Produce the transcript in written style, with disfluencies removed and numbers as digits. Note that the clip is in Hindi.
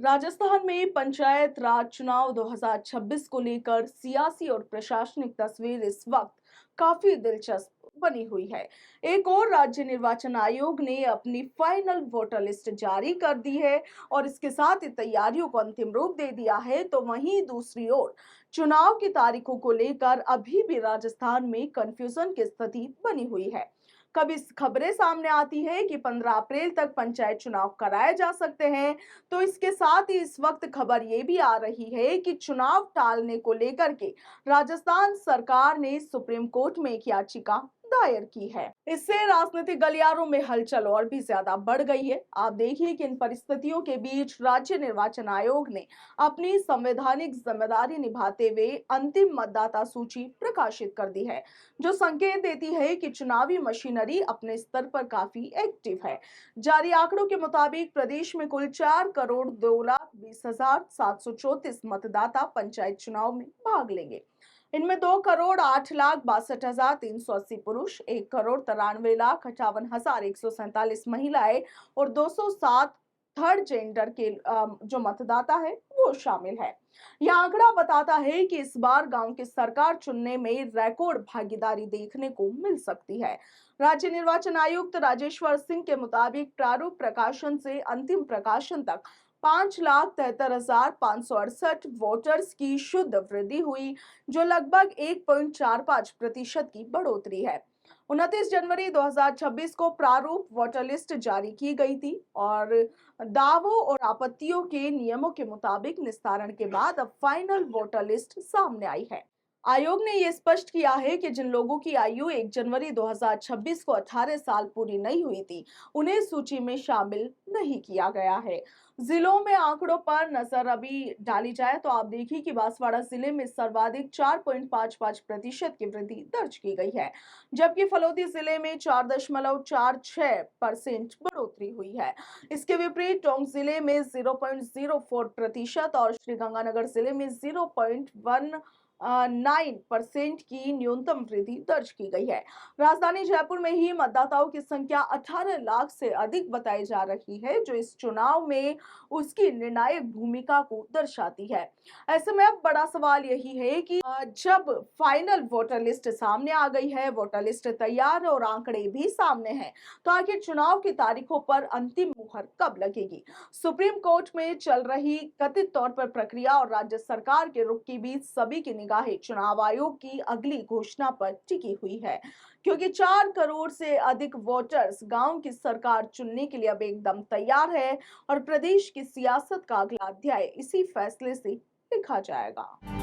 राजस्थान में पंचायत राज चुनाव 2026 को लेकर सियासी और प्रशासनिक तस्वीर इस वक्त काफी दिलचस्प बनी हुई है। एक और राज्य निर्वाचन आयोग ने अपनी फाइनल वोटर लिस्ट जारी कर दी है और इसके साथ ही तैयारियों को अंतिम रूप दे दिया है, तो वहीं दूसरी ओर चुनाव की तारीखों को लेकर अभी भी राजस्थान में कंफ्यूजन की स्थिति बनी हुई है। कभी खबरें सामने आती है कि 15 अप्रैल तक पंचायत चुनाव कराए जा सकते हैं, तो इसके साथ ही इस वक्त खबर ये भी आ रही है कि चुनाव टालने को लेकर के राजस्थान सरकार ने सुप्रीम कोर्ट में एक याचिका दायर की है। इससे राजनीतिक गलियारों में हलचल और भी ज्यादा बढ़ गई है। आप देखिए कि इन परिस्थितियों के बीच राज्य निर्वाचन आयोग ने अपनी संवैधानिक जिम्मेदारी निभाते हुए अंतिम मतदाता सूची प्रकाशित कर दी है, जो संकेत देती है कि चुनावी मशीनरी अपने स्तर पर काफी एक्टिव है। जारी आंकड़ों के मुताबिक प्रदेश में कुल 4 करोड़ 2 लाख 20 हजार 734 मतदाता पंचायत चुनाव में भाग लेंगे। इनमें 2 करोड़ 8 लाख 62 हजार 380 पुरुष, 1 करोड़ 93 लाख 58 हजार 147 महिलाएं और 207 थर्ड जेंडर के जो मतदाता है वो शामिल है। यह आंकड़ा बताता है कि इस बार गांव की सरकार चुनने में रिकॉर्ड भागीदारी देखने को मिल सकती है। राज्य निर्वाचन आयुक्त राजेश्वर सिंह के मुताबिक प्रारूप प्रकाशन से अंतिम प्रकाशन तक 5,73,568 वोटर्स की शुद्ध वृद्धि हुई, जो लगभग 1.45% की बढ़ोतरी है। 29 जनवरी 2026 को प्रारूप वोटर लिस्ट जारी की गई थी और दावों और आपत्तियों के नियमों के मुताबिक निस्तारण के बाद अब फाइनल वोटर लिस्ट सामने आई है। आयोग ने यह स्पष्ट किया है कि जिन लोगों की आयु 1 जनवरी 2026 को 18 साल पूरी नहीं हुई थी, उन्हें सूची में शामिल नहीं किया गया है। जिलों में आंकड़ों पर नजर अभी डाली जाए तो आप देखिए कि बांसवाड़ा जिले में सर्वाधिक 4.55% की वृद्धि दर्ज की गई है, जबकि फलोदी जिले में 4.46% बढ़ोतरी हुई है। इसके विपरीत टोंक जिले में 0.04% और श्रीगंगानगर जिले में 0.19% की न्यूनतम वृद्धि दर्ज की गई है। राजधानी जयपुर में ही मतदाताओं की संख्या 18 लाख से अधिक बताई जा रही है, जो इस चुनाव में उसकी निर्णायक भूमिका को दर्शाती है। ऐसे में अब बड़ा सवाल यही है कि जब फाइनल वोटर लिस्ट सामने आ गई है, वोटर लिस्ट तैयार है और आंकड़े भी सामने हैं, तो आखिर चुनाव की तारीखों पर अंतिम मुहर कब लगेगी? सुप्रीम कोर्ट में चल रही कथित तौर पर प्रक्रिया और राज्य सरकार के रुख के बीच सभी की निगाहें चुनाव आयोग की अगली घोषणा पर टिकी हुई है, क्योंकि 4 करोड़ से अधिक वोटर्स गांव की सरकार चुनने के लिए अब एकदम तैयार है और प्रदेश की सियासत का अगला अध्याय इसी फैसले से लिखा जाएगा।